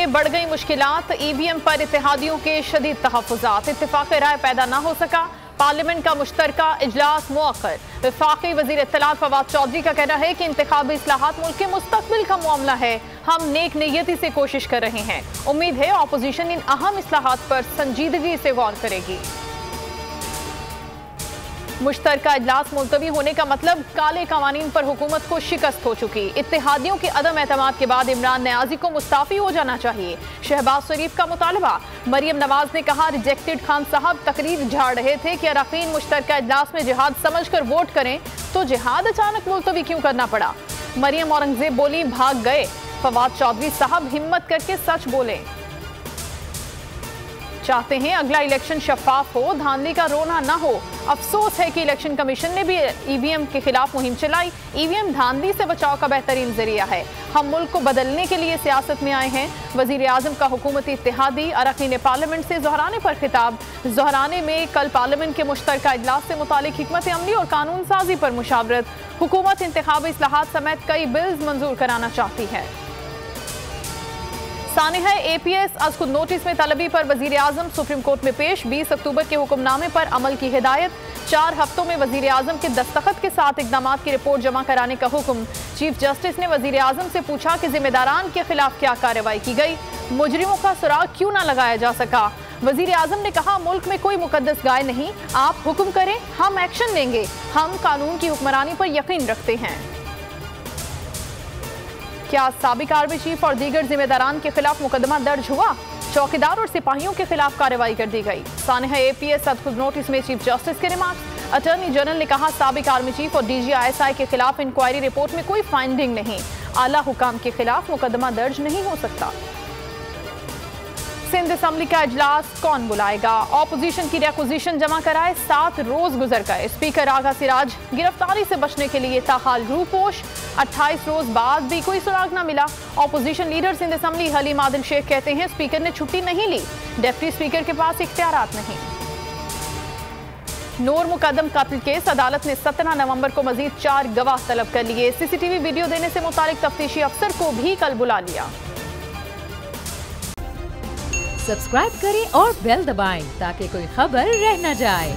में बढ़ गई मुश्किलात, ईवीएम पर इत्तेहादियों के शदीद तहफ़्फ़ुज़ात, इत्तेफ़ाक़ राय पैदा न हो सका, पार्लियामेंट का मुश्तरका इजलास मुअक्कर। वफ़ाक़ी वज़ीर इत्तलात फवाद चौधरी का कहना है कि इंतख़ाबी इस्लाहात मुल्क के मुस्तक़बिल का मामला है, हम नेक नियति से कोशिश कर रहे हैं। उम्मीद है अपोजिशन इन अहम इस्लाहात पर संजीदगी से गौर करेगी। मुश्तरका इजलास मुलतवी होने का मतलब काले कवानीन पर हुकूमत को शिकस्त हो चुकी। इत्तेहादियों के अदम एतमाद के बाद इमरान न्याजी को मुस्ताफी हो जाना चाहिए, शहबाज शरीफ का मुतालबा। मरियम नवाज ने कहा, रिजेक्टेड खान साहब तकरीर झाड़ रहे थे कि अरकान मुश्तरका इजलास में जिहाद समझकर वोट करें, तो जिहाद अचानक मुलतवी क्यों करना पड़ा। मरियम औरंगजेब बोली, भाग गए। फवाद चौधरी साहब हिम्मत करके सच बोले। चाहते हैं अगला इलेक्शन शफाफ हो, धांधली का रोना ना हो। अफसोस है कि इलेक्शन कमीशन ने भी ईवीएम के खिलाफ मुहिम चलाई। ईवीएम धांधली से बचाव का बेहतरीन जरिया है। हम मुल्क को बदलने के लिए सियासत में आए हैं। वजीर आजम का हुकूमती इत्तेहादी अरकान पार्लियामेंट से ज़हराने पर खिताब। ज़हराने में कल पार्लियामेंट के मुश्तरका इजलास से मुतालिक हिकमत अमली और कानून साजी पर मुशावरत। हुकूमत इंतखाबी इस्लाहात समेत कई बिल्स मंजूर कराना चाहती है। सानिहा APS आज खुद नोटिस में तलबी पर वजीर आजम सुप्रीम कोर्ट में पेश। 20 अक्टूबर के हुक्मनामे पर अमल की हिदायत। 4 हफ्तों में वजीर आजम के दस्तखत के साथ इकदाम की रिपोर्ट जमा कराने का हुक्म। चीफ जस्टिस ने वजीर आजम से पूछा कि जिम्मेदारान के खिलाफ क्या कार्रवाई की गई, मुजरिमों का सुराग क्यों ना लगाया जा सका। वजीर आजम ने कहा, मुल्क में कोई मुकद्दस गाय नहीं, आप हुक्म करें, हम एक्शन लेंगे। हम कानून की हुक्मरानी पर यकीन रखते हैं। क्या साबिक आर्मी चीफ और दीगर जिम्मेदारान के खिलाफ मुकदमा दर्ज हुआ? चौकीदार और सिपाहियों के खिलाफ कार्रवाई कर दी गई। सानिहा APS खुद नोटिस में चीफ जस्टिस के रिमार्क। अटॉर्नी जनरल ने कहा, साबिक आर्मी चीफ और DG ISI के खिलाफ इंक्वायरी रिपोर्ट में कोई फाइंडिंग नहीं। आला हुकाम के खिलाफ मुकदमा दर्ज नहीं हो सकता। सिंध असम्बली का इजलास कौन बुलाएगा? ऑपोजिशन की रिक्विजिशन जमा कराए, 7 रोज गुजर गए। स्पीकर आगा सिराज गिरफ्तारी से बचने के लिए ताहाल रूपोश। 28 रोज बाद भी कोई सुराग न मिला। Opposition leader Sindh assembly Haleem Adil Sheikh कहते हैं, स्पीकर ने छुट्टी नहीं ली, डिप्टी स्पीकर के पास इख्तियारात नहीं। नूर मुकदम कत्ल केस, अदालत ने 17 नवंबर को मजीद 4 गवाह तलब कर लिए। CCTV वीडियो देने से मुतालिक तफ्तीशी अफसर को भी कल बुला लिया। सब्सक्राइब करें और बेल दबाएं ताकि कोई खबर रह न जाए।